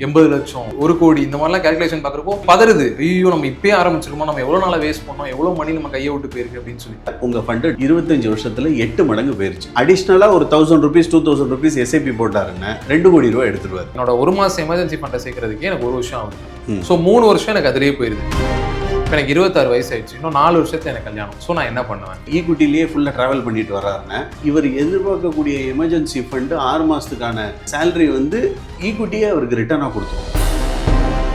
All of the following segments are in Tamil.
80 லட்சம் 1 கோடி இந்த மாதிரிலாம் கேல்குலேஷன் பார்க்குறப்போ பதறுது. ஐயோ நம்ம இப்பயே ஆரம்பிச்சிருக்கோம், நம்ம எவ்வளோ நாளாக வேஸ்ட் பண்ணோம், எவ்வளோ மணி நம்ம கையை விட்டு போயிருக்கு அப்படின்னு சொல்லி. உங்க ஃபண்டு 25 வருஷத்துல 8 மடங்கு போயிருச்சு. அடிஷ்னலா ஒரு 1000 rupees 2000 rupees எஸ்ஐபி போட்டாருன்னா 2 கோடி ரூபாய் எடுத்துருவாரு. என்னோட 1 மாசம் எமர்ஜென்சி ஃபண்டை சேர்க்கறதுக்கே எனக்கு 1 வருஷம் ஆகுது. ஸோ 3 வருஷம் எனக்கு அதிலேயே போயிருது. இப்போ எனக்கு 26 வயசு ஆயிடுச்சு, இன்னும் 4 வருஷத்துல எனக்கு கல்யாணம். ஸோ நான் என்ன பண்ணுவேன்? ஈக்விட்டிலேயே ஃபுல்லாக ட்ராவல் பண்ணிட்டு வர்றாருன்னா இவர் எதிர்பார்க்கக்கூடிய எமர்ஜென்சி ஃபண்டு 6 மாதத்துக்கான சேலரி வந்து ஈக்விட்டியே அவருக்கு ரிட்டர்னாக கொடுத்துரும்.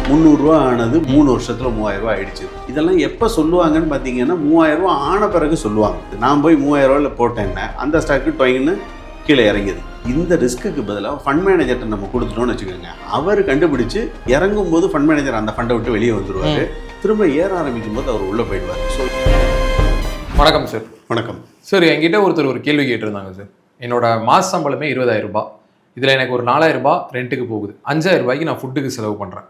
300 ரூபா ஆனது 3 வருஷத்துல 3000 ரூபா ஆயிடுச்சு. இதெல்லாம் எப்போ சொல்லுவாங்கன்னு பார்த்தீங்கன்னா 3000 ரூபா ஆன பிறகு சொல்லுவாங்க. நான் போய் 3000 ரூபாயில் போட்டேன்னா அந்த ஸ்டாக்கு டொயின்னு கீழே இறங்குது. இந்த ரிஸ்க்கு பதிலாக ஃபண்ட் மேனேஜர்கிட்ட நம்ம கொடுத்துட்டோம்னு வச்சுக்கோங்க, அவர் கண்டுபிடிச்சு இறங்கும் போது ஃபண்ட் மேனேஜர் அந்த ஃபண்டை விட்டு வெளியே வந்துடுவார். திரும்ப ஏற ஆரம்பிக்கும் போது அவர் உள்ளே போயிடுவார். ஸோ வணக்கம் சார். வணக்கம் சார். என்கிட்ட ஒருத்தர் ஒரு கேள்வி கேட்டிருந்தாங்க சார். என்னோட மாச சம்பளமே 20000 ரூபாய், இதில் எனக்கு ஒரு 4000 ரூபாய் ரெண்ட்டுக்கு போகுது, 5000 ரூபாய்க்கு நான் ஃபுட்டுக்கு செலவு பண்ணுறேன்,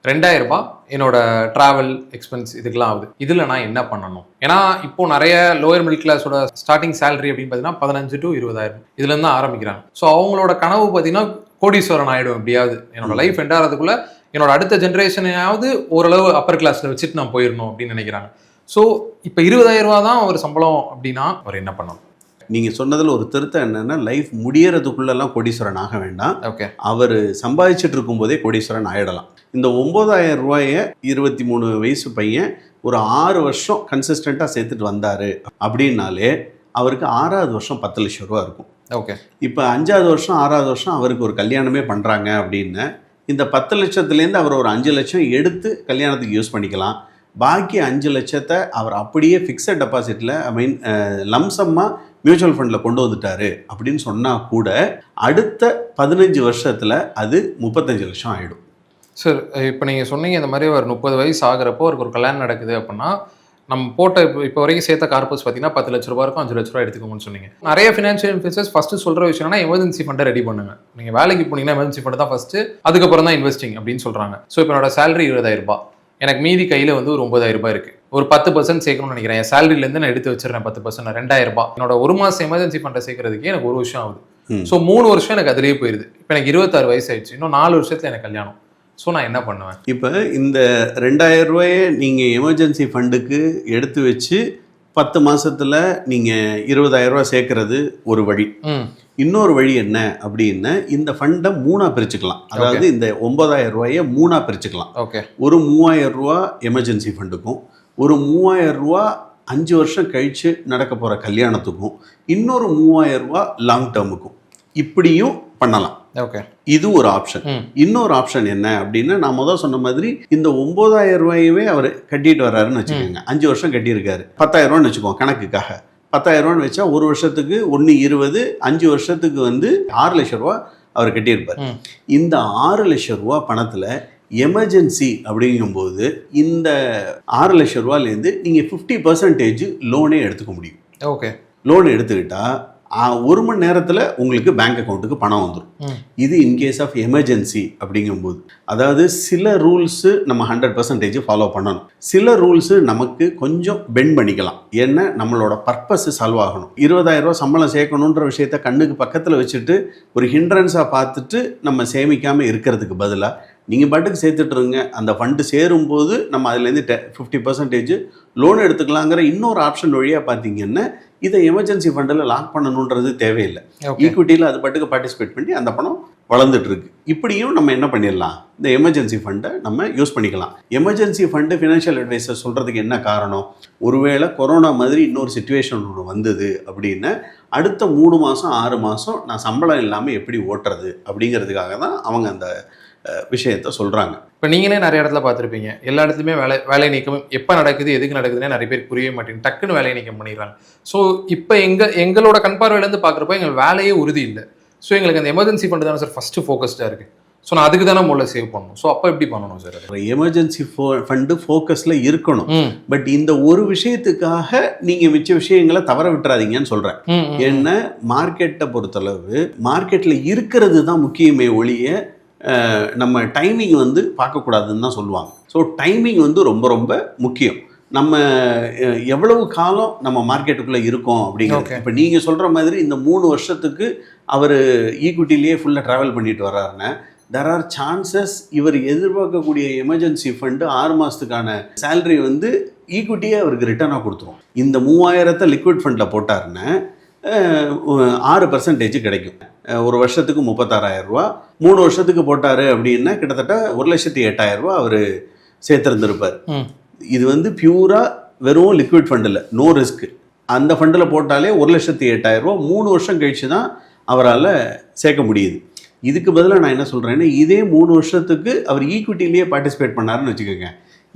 2000 ரூபாய் என்னோட ட்ராவல் எக்ஸ்பென்ஸ் இதுக்கெல்லாம் ஆகுது. இதில் நான் என்ன பண்ணணும்? ஏன்னா இப்போ நிறைய லோயர் மிடில் கிளாஸோட ஸ்டார்டிங் சேலரி அப்படின்னு பார்த்தீங்கன்னா 15 to 20,000 இதுலேருந்து தான் ஆரம்பிக்கிறாங்க. ஸோ அவங்களோட கனவு பார்த்தீங்கன்னா கோடீஸ்வரன் ஆகிடும் எப்படியாவது. என்னோட லைஃப் எண்ட் ஆகிறதுக்குள்ள என்னோட அடுத்த ஜென்ரேஷனையாவது ஓரளவு அப்பர் கிளாஸில் வச்சுட்டு நான் போயிடணும் அப்படின்னு நினைக்கிறாங்க. ஸோ இப்போ 20,000 ரூபா தான் ஒரு சம்பளம் அப்படின்னா அவர் என்ன பண்ணணும்? நீங்கள் சொன்னதில் ஒரு திருத்தம் என்னென்னா, லைஃப் முடியறதுக்குள்ளெல்லாம் கோடீஸ்வரன் ஆக வேண்டாம். ஓகே, அவர் சம்பாதிச்சுட்டு இருக்கும்போதே கோடீஸ்வரன் ஆகிடலாம். இந்த 9000 ரூபாயை 23 வயசு பையன் ஒரு 6 வருஷம் கன்சிஸ்டண்ட்டாக சேர்த்துட்டு வந்தார் அப்படின்னாலே அவருக்கு 6வது வருஷம் 10 லட்சம் ரூபா இருக்கும். ஓகே, இப்போ 5வது வருஷம் 6வது வருஷம் அவருக்கு ஒரு கல்யாணமே பண்ணுறாங்க அப்படின்னு இந்த 10 லட்சத்துலேருந்து அவர் ஒரு 5 லட்சம் எடுத்து கல்யாணத்துக்கு யூஸ் பண்ணிக்கலாம். பாக்கி 5 லட்சத்தை அவர் அப்படியே ஃபிக்ஸட் டெபாசிட்டில் லம்சம்மாக மியூச்சுவல் ஃபண்டில் கொண்டு வந்துட்டாரு அப்படின்னு சொன்னால் கூட அடுத்த 15 வருஷத்தில் அது 35 லட்சம் ஆகிடும். சார், இப்போ நீங்கள் சொன்னீங்க இந்த மாதிரி ஒரு 30 வயசு ஆகிறப்போ அவருக்கு ஒரு கல்யாணம் நடக்குது அப்படின்னா நம்ம போட்ட இப்போ வரைக்கும் சேர்த்த கார்பஸ் பார்த்தீங்கன்னா 10 லட்ச ரூபா இருக்கும், 5 லட்ச ரூபா எடுத்துக்கோங்கன்னு சொன்னீங்க. நிறைய ஃபினான்ஷியல் இன்வெஸ்டர்ஸ் ஃபஸ்ட்டு சொல்கிற விஷயம்னா எமர்ஜென்சி ஃபண்டை ரெடி பண்ணுங்க. நீங்கள் வேலைக்கு போனீங்கன்னா எமர்ஜென்சி ஃபண்ட் தான் ஃபஸ்ட்டு, அதுக்கப்புறம் தான் இன்வெஸ்டிங் அப்படின்னு சொல்கிறாங்க. ஸோ இப்போ என்னோட சேலரி 20,000 ரூபாய், எனக்கு மீதி கையில் வந்து ஒரு 9,000 ரூபாய் இருக்குது, ஒரு 10% சேர்க்கணும்னு நினைக்கிறேன். என் சேலரிலேருந்து நான் எடுத்து வச்சிடறேன் 10%, 2000 ரூபாய். என்னோட 1 மாதம் எமர்ஜென்சி ஃபண்டை சேர்க்கறதுக்கே எனக்கு 1 வருஷம் ஆகுது. ஸோ 3 வருஷம் எனக்கு அதிலேயே போயிருது. இப்போ எனக்கு 26 வயசு ஆயிடுச்சு, இன்னும் 4 வருஷத்துல எனக்கு கல்யாணம். ஸோ நான் என்ன பண்ணுவேன்? இப்போ இந்த 2000 ரூபாயை நீங்கள் எமர்ஜென்சி ஃபண்டுக்கு எடுத்து வச்சு 10 மாதத்தில் நீங்கள் 20,000 ரூபா சேர்க்கறது ஒரு வழி. இன்னொரு வழி என்ன அப்படின்னா, இந்த ஃபண்டை 3ஆக பிரிச்சுக்கலாம். அதாவது இந்த 9000 ரூபாயை 3ஆக பிரிச்சுக்கலாம். ஓகே, ஒரு 3000 ரூபா எமர்ஜென்சி ஃபண்டுக்கும், ஒரு 3000 ரூபா 5 வருஷம் கழித்து நடக்க போகிற கல்யாணத்துக்கும், இன்னொரு 3000 ரூபா லாங் டேர்முக்கும் இப்படியும் பண்ணலாம். ஓகே, இது ஒரு ஆப்ஷன். இன்னொரு ஆப்ஷன் என்ன அப்படின்னா, நான் முதல் சொன்ன மாதிரி இந்த 9000 ரூபாயவே அவர் கட்டிட்டு வர்றாருன்னு வச்சுக்கோங்க. 5 வருஷம் கட்டியிருக்காரு, 10,000 ரூபான்னு வச்சுக்கோங்க கணக்குக்காக. 10,000 ரூபான்னு வச்சா 1 வருஷத்துக்கு 1.20, 5 வருஷத்துக்கு வந்து 6 லட்சம் ரூபா அவர் கட்டியிருப்பார். இந்த 6 லட்சம் ரூபா பணத்தில் எமர்ஜென்சி அப்படிங்கும்போது இந்த 6 லட்சம் ரூபாயிலேருந்து நீங்கள் 50% லோனே எடுத்துக்க முடியும். ஓகே, லோன் எடுத்துக்கிட்டா 1 மணி நேரத்தில் உங்களுக்கு பேங்க் அக்கௌண்ட்டுக்கு பணம் வந்துடும். இது இன்கேஸ் ஆஃப் எமர்ஜென்சி அப்படிங்கும்போது. அதாவது சில ரூல்ஸு நம்ம 100% ஃபாலோ பண்ணணும், சில ரூல்ஸு நமக்கு கொஞ்சம் பெண்ட் பண்ணிக்கலாம். ஏன்னா நம்மளோட பர்பஸ் சால்வ் ஆகணும். 20,000 ரூபா சம்பளம் சேர்க்கணுன்ற விஷயத்த கண்ணுக்கு பக்கத்தில் வச்சுட்டு ஒரு ஹிண்ட்ரன்ஸாக பார்த்துட்டு நம்ம சேமிக்காமல் இருக்கிறதுக்கு பதிலாக நீங்கள் பாட்டுக்கு சேர்த்துட்ருங்க. அந்த ஃபண்டு சேரும்போது நம்ம அதுலேருந்து 50% லோன் எடுத்துக்கலாங்கிற இன்னொரு ஆப்ஷன் வழியாக பார்த்தீங்கன்னா, இதை எமர்ஜென்சி ஃபண்டில் லாக் பண்ணணுன்றது தேவையில்லை. ஈக்விட்டியில் அது பாட்டுக்கு பார்ட்டிசிபேட் பண்ணி அந்த பணம் வளர்ந்துட்டு இருக்கு. இப்படியும் நம்ம என்ன பண்ணிடலாம், இந்த எமர்ஜென்சி ஃபண்டை நம்ம யூஸ் பண்ணிக்கலாம். எமர்ஜென்சி ஃபண்டு ஃபினான்ஷியல் அட்வைசர் சொல்கிறதுக்கு என்ன காரணம்? ஒருவேளை கொரோனா மாதிரி இன்னொரு சிச்சுவேஷன் ஒன்று வந்தது அப்படின்னா அடுத்த 3 மாதம் 6 மாதம் நான் சம்பளம் இல்லாமல் எப்படி ஓட்டுறது அப்படிங்கிறதுக்காக தான் அவங்க அந்த விஷயத்த சொல்கிறாங்க. இப்போ நீங்களே நிறைய இடத்துல பார்த்துருப்பீங்க, எல்லா இடத்துலையுமே வேலை நீக்கம் எப்போ நடக்குது எதுக்கு நடக்குதுன்னே நிறைய பேர் புரியவே மாட்டேங்குது, டக்குன்னு வேலையை நீக்கம் பண்ணிடுறாங்க. ஸோ இப்போ எங்களோட கண் பார்வையிலேருந்து பார்க்குறப்போ எங்கள் வேலையே உறுதி இல்லை. ஸோ எங்களுக்கு அந்த எமர்ஜென்சி ஃபண்டு தானே சார் ஃபஸ்ட்டு ஃபோக்கஸ்டாக இருக்குது. ஸோ நான் அதுக்கு தானே முதல்ல சேவ் பண்ணணும். ஸோ அப்போ எப்படி பண்ணணும் சார்? எமர்ஜென்சி ஃபண்டு ஃபோக்கஸில் இருக்கணும். பட் இந்த ஒரு விஷயத்துக்காக நீங்கள் மிச்ச விஷயங்களை தவற விட்டுறாதீங்கன்னு சொல்கிறேன். ஏன்னா மார்க்கெட்டை பொறுத்தளவு மார்க்கெட்டில் இருக்கிறது தான் முக்கியமே ஒழிய நம்ம டைமிங் வந்து பார்க்கக்கூடாதுன்னு தான் சொல்லுவாங்க. ஸோ டைமிங் வந்து ரொம்ப ரொம்ப முக்கியம். நம்ம எவ்வளவு காலம் நம்ம மார்க்கெட்டுக்குள்ளே இருக்கோம் அப்படிங்கிறது. இப்போ நீங்கள் சொல்கிற மாதிரி இந்த 3 வருஷத்துக்கு அவர் ஈக்விட்டிலேயே ஃபுல்லாக ட்ராவல் பண்ணிட்டு வர்றாருன்னா தெர் ஆர் சான்சஸ் இவர் எதிர்பார்க்கக்கூடிய எமர்ஜென்சி ஃபண்டு 6 மாதத்துக்கான சேலரி வந்து ஈக்விட்டியே அவருக்கு ரிட்டர்னாக கொடுத்துரும். இந்த 3000 லிக்விட் ஃபண்டில் போட்டாருன்னா 6% கிடைக்கும். ஒரு வருஷத்துக்கு 36,000 ரூபா, 3 வருஷத்துக்கு போட்டார் அப்படின்னா கிட்டத்தட்ட 1,08,000 அவர் சேர்த்துருந்துருப்பார். இது வந்து பியூரா வெறும் லிக்விட் ஃபண்ட் இல்லை, நோ ரிஸ்க். அந்த ஃபண்டில் போட்டாலே 1,08,000 ரூபா 3 வருஷம் கழிச்சு தான் அவரால் சேர்க்க முடியுது. இதுக்கு பதிலாக நான் என்ன சொல்கிறேன்னா, இதே 3 வருஷத்துக்கு அவர் ஈக்விட்டிலேயே பார்ட்டிசிபேட் பண்ணாருன்னு வச்சுக்கோங்க,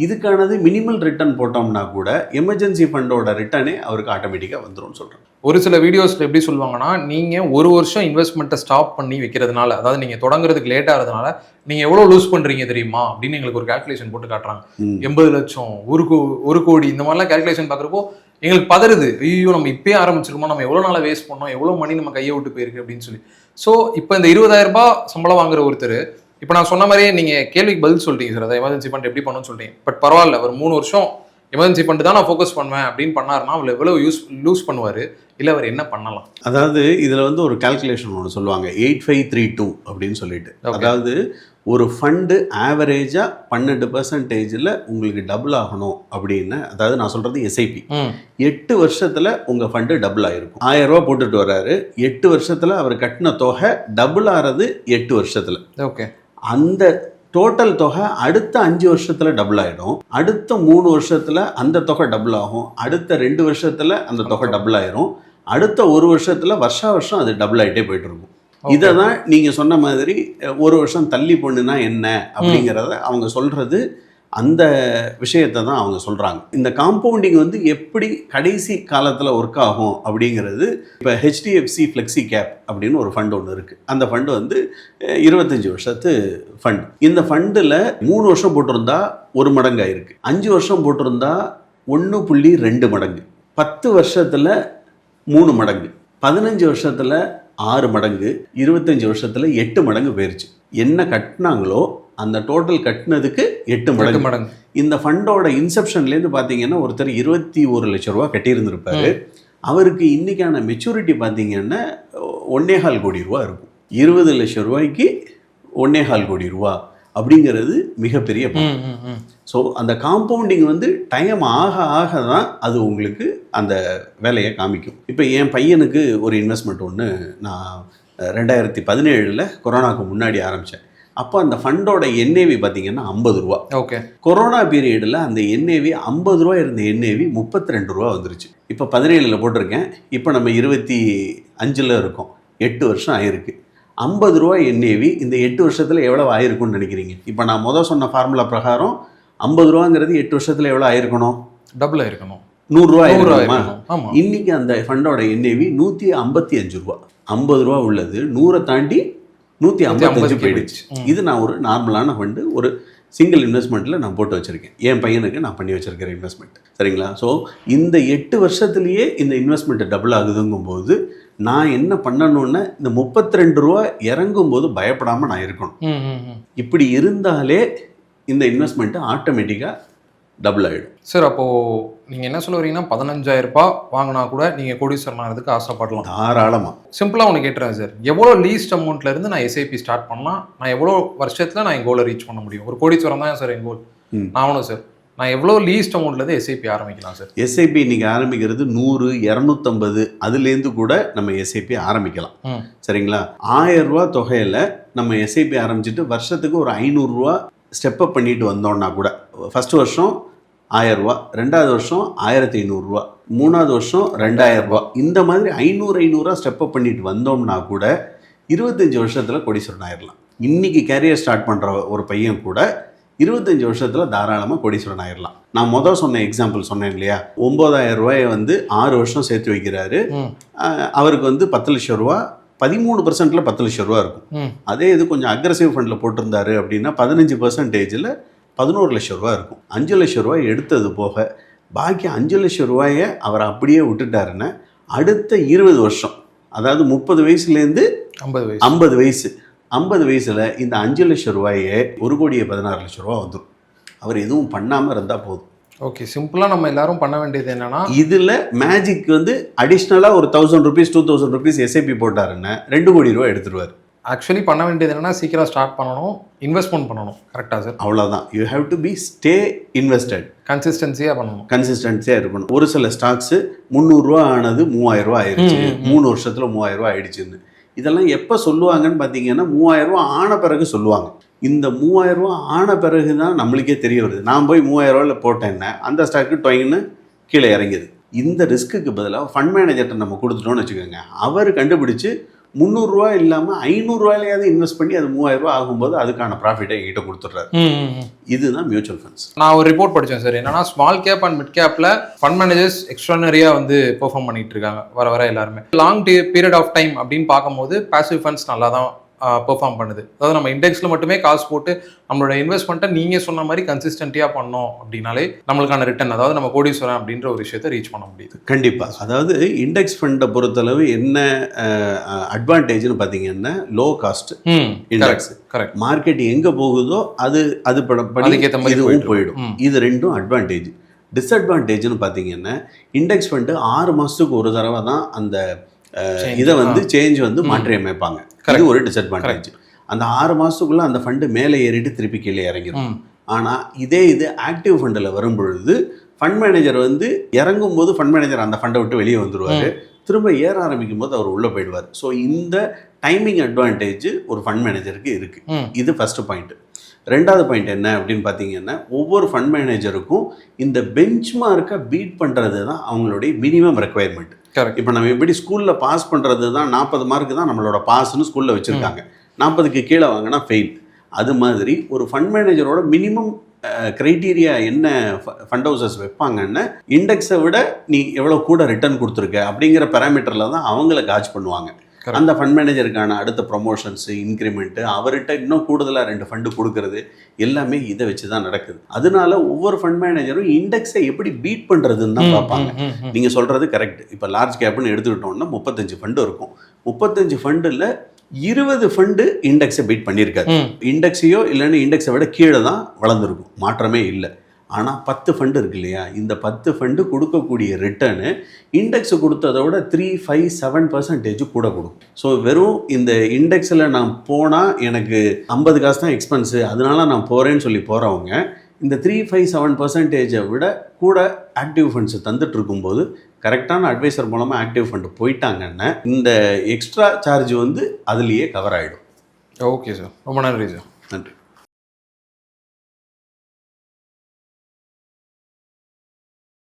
இதுக்கானது மினிமல் ரிட்டர்ன் போட்டோம்னா கூட எமர்ஜென்சி ஃபண்டோட ரிட்டர்னே அவருக்கு ஆட்டோமேட்டிக்காக வந்துடும் சொல்கிறேன். ஒரு சில வீடியோஸில் எப்படி சொல்லுவாங்கன்னா, நீங்கள் 1 வருஷம் இன்வெஸ்ட்மெண்ட்டை ஸ்டாப் பண்ணி வைக்கிறதுனால, அதாவது நீங்கள் தொடங்குறதுக்கு லேட் ஆகிறதுனால நீங்கள் எவ்வளோ லூஸ் பண்ணுறீங்க தெரியுமா அப்படின்னு எங்களுக்கு ஒரு கால்குலேஷன் போட்டு காட்டுறாங்க. 80 லட்சம், 1 கோடி, இந்த மாதிரிலாம் கால்குலேஷன் பார்க்குறப்போ எங்களுக்கு பதறுது. ஐயோ, நம்ம இப்பயே ஆரம்பிச்சிருக்கோம், நம்ம எவ்வளோ நாளாக வேஸ்ட் பண்ணோம், எவ்வளோ மணி நம்ம கையை விட்டு போயிருக்கு அப்படின்னு சொல்லி. ஸோ இப்போ இந்த 20,000 ரூபாய் சம்பளம் வாங்குற ஒருத்தர், இப்போ நான் சொன்ன மாதிரியே நீங்கள் கேள்விக்கு பதில் சொல்லிட்டீங்க சார், அதை எமர்ஜென்சி ஃபண்ட் எப்படி பண்ணணும்னு சொல்லிட்டீங்க. பட் பரவாயில்ல, ஒரு 3 வருஷம் எமர்ஜென்சி ஃபண்ட் தான் நான் ஃபோக்கஸ் பண்ணுவேன் அப்படின்னு பண்ணாருன்னா அவர் எவ்வளோ லூஸ் பண்ணுவார், இல்லை அவர் என்ன பண்ணலாம்? அதாவது இதில் வந்து ஒரு கால்குலேஷன் ஒன்று சொல்லுவாங்க, 8532 அப்படின்னு சொல்லிட்டு. அதாவது ஒரு ஃபண்டு ஆவரேஜாக 12% உங்களுக்கு டபுள் ஆகணும் அப்படின்னு, அதாவது நான் சொல்கிறது எஸ்ஐபி, 8 வருஷத்தில் உங்கள் ஃபண்டு டபுள் ஆகிருக்கும். 1000 ரூபா போட்டுட்டு வர்றாரு, 8 வருஷத்தில் அவர் கட்டின தொகை டபுள் ஆகிறது 8 வருஷத்தில். ஓகே, அந்த டோட்டல் தொகை அடுத்த 5 வருஷத்தில் டபுள் ஆகிடும், அடுத்த 3 வருஷத்தில் அந்த தொகை டபுள் ஆகும், அடுத்த 2 வருஷத்தில் அந்த தொகை டபுள் ஆயிரும், அடுத்த 1 வருஷத்தில் வருஷம் அது டபுள் ஆகிட்டே போயிட்டு இருக்கும். இதை தான் நீங்கள் சொன்ன மாதிரி 1 வருஷம் தள்ளி பொண்ணுனா என்ன அப்படிங்கிறத அவங்க சொல்கிறது, அந்த விஷயத்தை தான் அவங்க சொல்கிறாங்க. இந்த காம்பவுண்டிங் வந்து எப்படி கடைசி காலத்தில் ஒர்க் ஆகும் அப்படிங்கிறது, இப்போ ஹெச்டிஎஃப்சி ஃப்ளெக்ஸி கேப் அப்படின்னு ஒரு ஃபண்டு ஒன்று இருக்குது. அந்த ஃபண்டு வந்து 25 வருஷத்து ஃபண்டு. இந்த ஃபண்டில் 3 வருஷம் போட்டிருந்தா 1 மடங்கு ஆயிருக்கு, 5 வருஷம் போட்டிருந்தா 1.2 மடங்கு, 10 வருஷத்தில் 3 மடங்கு, 15 வருஷத்தில் 6 மடங்கு, 25 வருஷத்தில் 8 மடங்கு போயிருச்சு. என்ன கட்டினாங்களோ அந்த டோட்டல் கட்டினதுக்கு 8 மடங்கு. இந்த ஃபண்டோட இன்செப்ஷன்லேருந்து பார்த்தீங்கன்னா ஒருத்தர் 21 லட்சம் ரூபா கட்டியிருந்திருப்பாரு. அவருக்கு இன்னைக்கான மெச்சூரிட்டி பார்த்தீங்கன்னா 1.25 கோடி ரூபா இருக்கும். 20 லட்சம் ரூபாய்க்கு 1.25 கோடி ரூபா அப்படிங்கிறது மிகப்பெரிய பணம். ஸோ அந்த காம்பவுண்டிங் வந்து டைம் ஆக ஆக தான் அது உங்களுக்கு அந்த வேலையை காமிக்கும். இப்போ என் பையனுக்கு ஒரு இன்வெஸ்ட்மெண்ட் ஒன்று நான் 2017 கொரோனாவுக்கு முன்னாடி ஆரம்பித்தேன். அப்போ அந்த ஃபண்டோட என்ஏவி பார்த்தீங்கன்னா 50 ரூபா. ஓகே, கொரோனா பீரியடில் அந்த என்ஏவி 50 ரூபா இருந்த என்ஏவி 32 ரூபா வந்துருச்சு. இப்போ 17 போட்டிருக்கேன், இப்போ நம்ம 25 இருக்கோம், 8 வருஷம் ஆயிருக்கு. 50 ரூபா என்ஏவி இந்த 8 வருஷத்தில் எவ்வளோ ஆயிருக்கும்னு நினைக்கிறீங்க? இப்போ நான் முதல் சொன்ன ஃபார்முலா பிரகாரம் 50 ரூபாங்கிறது 8 வருஷத்தில் எவ்வளோ ஆயிருக்கணும்? டபுள் ஆயிருக்கணும், 100 ரூபா ஆயிருக்குமா? இன்னைக்கு அந்த ஃபண்டோட என்ஏவி 155 ரூபா. 50 ரூபா உள்ளது 100 தாண்டி 155 போயிடுச்சு. இது நான் ஒரு நார்மலான ஃபண்டு, ஒரு சிங்கிள் இன்வெஸ்ட்மெண்ட்டில் நான் போட்டு வச்சுருக்கேன். என் பையனுக்கு நான் பண்ணி வச்சுருக்கிற இன்வெஸ்ட்மெண்ட், சரிங்களா? ஸோ இந்த 8 வருஷத்துலேயே இந்த இன்வெஸ்ட்மெண்ட் டபுள் ஆகுதுங்கும்போது நான் என்ன பண்ணணும்னா, இந்த 32 ரூபா இறங்கும்போது பயப்படாமல் நான் இருக்கணும். இப்படி இருந்தாலே இந்த இன்வெஸ்ட்மெண்ட்டு ஆட்டோமேட்டிக்காக டபுள் ஆகிடும். சார், அப்போது நீங்கள் என்ன சொல்ல வரீங்கன்னா 15,000 ரூபாய் வாங்கினா கூட நீங்கள் கோடீஸ்வரன் ஆகிறதுக்கு ஆசைப்படலாம் தாராளமாக. சிம்பிளாக ஒன்று கேட்டுறேன் சார், எவ்வளோ லீஸ்ட் அமௌண்ட்லேருந்து நான் எஸ்ஐபி ஸ்டார்ட் பண்ணலாம், நான் எவ்வளோ வருஷத்தில் நான் என் கோலை ரீச் பண்ண முடியும்? ஒரு கோடீஸ்வரம் தான் சார் என் கோல். நான் ஒன்றும் சார், நான் எவ்வளோ லீஸ்ட் அமௌண்ட்லேருந்து எஸ்ஐபி ஆரம்பிக்கலாம் சார்? எஸ்ஐபி இன்றைக்கி ஆரம்பிக்கிறது 100, 250 அதுலேருந்து கூட நம்ம எஸ்ஐபி ஆரம்பிக்கலாம், சரிங்களா? 1000 ரூபா தொகையில் நம்ம எஸ்ஐபி ஆரம்பிச்சுட்டு வருஷத்துக்கு ஒரு 500 ரூபா ஸ்டெப்அப் பண்ணிட்டு வந்தோம்னா கூட, ஃபஸ்ட் வருஷம் 1000 ரூபா, 2வது வருஷம் 1500 ரூபா, 3வது வருஷம் 2000 ரூபா, இந்த மாதிரி 500 ஸ்டெப்அப் பண்ணிட்டு வந்தோம்னா கூட 25 வருஷத்தில் கோடீஸ்வரன் ஆயிடலாம். இன்னைக்கு கேரியர் ஸ்டார்ட் பண்ணுற ஒரு பையன் கூட 25 வருஷத்தில் தாராளமாக கோடீஸ்வரன் ஆயிடலாம். நான் முதல் சொன்ன எக்ஸாம்பிள் சொன்னேன் இல்லையா, 9,000 ரூபாயை வந்து 6 வருஷம் சேர்த்து வைக்கிறாரு. அவருக்கு வந்து 10 லட்சம் ரூபா, 13% 10 லட்சம் ரூபா இருக்கும். அதே இது கொஞ்சம் அக்ரெசிவ் ஃபண்டில் போட்டிருந்தாரு அப்படின்னா 15% 11 லட்சம் ரூபா இருக்கும். 5 லட்சம் ரூபாய் எடுத்தது போக பாக்கி 5 லட்சம் ரூபாயை அவர் அப்படியே விட்டுட்டாருன்னா அடுத்த 20 வருஷம், அதாவது 30 வயசுலேருந்து 50 வயசு, 50 வயசில் இந்த 5 லட்சம் ரூபாயே 1,16 லட்சம் ரூபா வந்துடும். அவர் எதுவும் பண்ணாமல் இருந்தால் போதும். ஓகே, சிம்பிளாக நம்ம எல்லாரும் பண்ண வேண்டியது என்னன்னா, இதில் மேஜிக் வந்து அடிஷ்னலாக ஒரு 1000 ருபீஸ் 2000 ருபீஸ் எஸ்ஐபி போட்டாருன்னா 2 கோடி ரூபா எடுத்துருவார். ஆக்சுவலி பண்ண வேண்டியது என்னன்னா சீக்கிரம் ஸ்டார்ட் பண்ணணும், இன்வெஸ்ட்மெண்ட் பண்ணணும். கரெக்டாக சார்? அவ்வளோதான். You have to be stay invested. கன்சிஸ்டன்சியாக பண்ணணும். கன்சிஸ்டன்சியாக இருக்கணும். ஒரு சில ஸ்டாக்ஸு 300 ரூபா ஆனது 3000 ரூபா ஆயிடுச்சு, 3 வருஷத்தில் 3000 ரூபா ஆயிடுச்சுன்னு. இதெல்லாம் எப்போ சொல்லுவாங்கன்னு பார்த்தீங்கன்னா 3000 ரூபா ஆன பிறகு சொல்லுவாங்க. இந்த 3000 ரூபா ஆன பிறகு தான் நம்மளுக்கே தெரிய வருது. நான் போய் 3000 ரூபாயில் போட்டேன்னா அந்த ஸ்டாக்கு டொயின்னு கீழே இறங்கிது. இந்த ரிஸ்க்குக்கு பதிலாக ஃபண்ட் மேனேஜர்கிட்ட நம்ம கொடுத்துட்டோம்னு வச்சுக்கோங்க, அவர் கண்டுபிடிச்சு 300 ரூபா இல்லாமல் 500 ரூபாயிலேயாவது இன்வெஸ்ட் பண்ணி அது 3000 ரூபா ஆகும்போது அதுக்கான ப்ராஃபிட்டை என்கிட்ட கொடுத்துட்றாரு. இதுதான் மியூச்சுவல் ஃபண்ட்ஸ். நான் ஒரு ரிப்போர்ட் படித்தேன் சார். என்னன்னா ஸ்மால் கேப் அண்ட் மிட் கேப்பில் ஃபண்ட் மேனேஜர்ஸ் எக்ஸ்ட்ரானரியாக வந்து பெர்ஃபார்ம் பண்ணிட்டு இருக்காங்க வர எல்லாருமே. லாங் பீரியட் ஆஃப் டைம் அப்படின்னு பார்க்கும்போது பாசிவ் ஃபண்ட்ஸ் நல்லா தான் பெர்ஃபார்ம் பண்ணுது. அதாவது நம்ம இண்டெக்ஸில் மட்டுமே காசு போட்டு நம்மளோட இன்வெஸ்ட்மெண்ட்டை நீங்கள் சொன்ன மாதிரி கன்சிஸ்டன்ட்டியாக பண்ணோம் அப்படின்னாலே நம்மளுக்கான ரிட்டர்ன், அதாவது நம்ம கோடீஸ்வரன் அப்படின்ற ஒரு விஷயத்தை ரீச் பண்ண முடியுது. கண்டிப்பாக. அதாவது இண்டெக்ஸ் ஃபண்டை பொறுத்தளவு என்ன அட்வான்டேஜ்னு பார்த்தீங்கன்னா low cost index. Correct. Market எங்கே போகுதோ அது அதுக்கேற்ற மாதிரி இதுவும் போயிடும். இது ரெண்டும் அட்வான்டேஜ். டிஸ்அட்வான்டேஜ்னு பார்த்தீங்கன்னா இண்டெக்ஸ் ஃபண்டு 6 மாதத்துக்கு ஒரு தடவை தான் அந்த இதை வந்து சேஞ்ச் வந்து மாற்றி அமைப்பாங்க. இது ஒரு டிஸ்அட்வான்டேஜ். அந்த 6 மாதத்துக்குள்ள அந்த ஃபண்டு மேலே ஏறிட்டு திருப்பி கீழே இறங்கிடும். ஆனால் இது ஆக்டிவ் ஃபண்டில் வரும் பொழுது ஃபண்ட் மேனேஜர் வந்து இறங்கும் போது ஃபண்ட் மேனேஜர் அந்த ஃபண்டை விட்டு வெளியே வந்துடுவார், திரும்ப ஏற ஆரம்பிக்கும் போது அவர் உள்ளே போயிடுவார். ஸோ இந்த டைமிங் அட்வான்டேஜ் ஒரு ஃபண்ட் மேனேஜருக்கு இருக்குது. இது ஃபர்ஸ்ட் பாயிண்ட். ரெண்டாவது பாயிண்ட் என்ன அப்படின்னு பார்த்தீங்கன்னா ஒவ்வொரு ஃபண்ட் மேனேஜருக்கும் இந்த பெஞ்ச் மார்க்கை பீட் பண்ணுறது தான் அவங்களுடைய மினிமம் ரெக்குவயர்மெண்ட். இப்போ நம்ம எப்படி ஸ்கூலில் பாஸ் பண்ணுறது தான் 40 மார்க்கு தான் நம்மளோட பாஸ்ன்னு ஸ்கூலில் வச்சுருக்காங்க, 40க்கு கீழே வாங்கினா ஃபெயில். அது மாதிரி ஒரு ஃபண்ட் மேனேஜரோட மினிமம் க்ரைட்டீரியா என்ன ஃபண்ட் ஹவுசஸ் வைப்பாங்கன்னா இண்டெக்ஸை விட நீ எவ்வளோ கூட ரிட்டர்ன் கொடுத்துருக்க அப்படிங்கிற பேராமீட்டரில் தான் அவங்கள காஜ் பண்ணுவாங்க. அந்த ஃபண்ட் மேனேஜருக்கான அடுத்த ப்ரொமோஷன்ஸு, இன்க்ரிமெண்ட்டு, அவர்கிட்ட இன்னும் கூடுதலாக 2 ஃபண்டு கொடுக்கறது எல்லாமே இதை வச்சு தான் நடக்குது. அதனால ஒவ்வொரு ஃபண்ட் மேனேஜரும் இண்டெக்ஸை எப்படி பீட் பண்ணுறதுன்னு தான் பார்ப்பாங்க. நீங்கள் சொல்கிறது கரெக்ட். இப்போ லார்ஜ் கேப்னு எடுத்துக்கிட்டோம்னா 35 ஃபண்டு இருக்கும். 35 ஃபண்டில் 20 ஃபண்டு இண்டெக்ஸை பீட் பண்ணியிருக்காரு. இண்டெக்ஸையோ இல்லைன்னா இண்டெக்ஸை விட கீழே தான் வளர்ந்துருக்கும், மாற்றமே இல்லை. ஆனால் 10 ஃபண்டு இருக்கு இல்லையா, இந்த 10 ஃபண்டு கொடுக்கக்கூடிய ரிட்டர்னு இண்டெக்ஸு கொடுத்ததை விட 3-5-7% கூட கொடுக்கும். ஸோ வெறும் இந்த இண்டெக்ஸில் நான் போனால் எனக்கு 50 காசு தான் எக்ஸ்பென்ஸு, அதனால நான் போகிறேன்னு சொல்லி போகிறவங்க இந்த 3-5-7% விட கூட ஆக்டிவ் ஃபண்ட்ஸு தந்துட்டு இருக்கும்போது கரெக்டான அட்வைசர் மூலமாக ஆக்டிவ் ஃபண்டு போயிட்டாங்கன்னா இந்த எக்ஸ்ட்ரா சார்ஜ் வந்து அதுலேயே கவர் ஆகிடும். ஓகே சார், ரொம்ப நன்றி சார். நன்றி.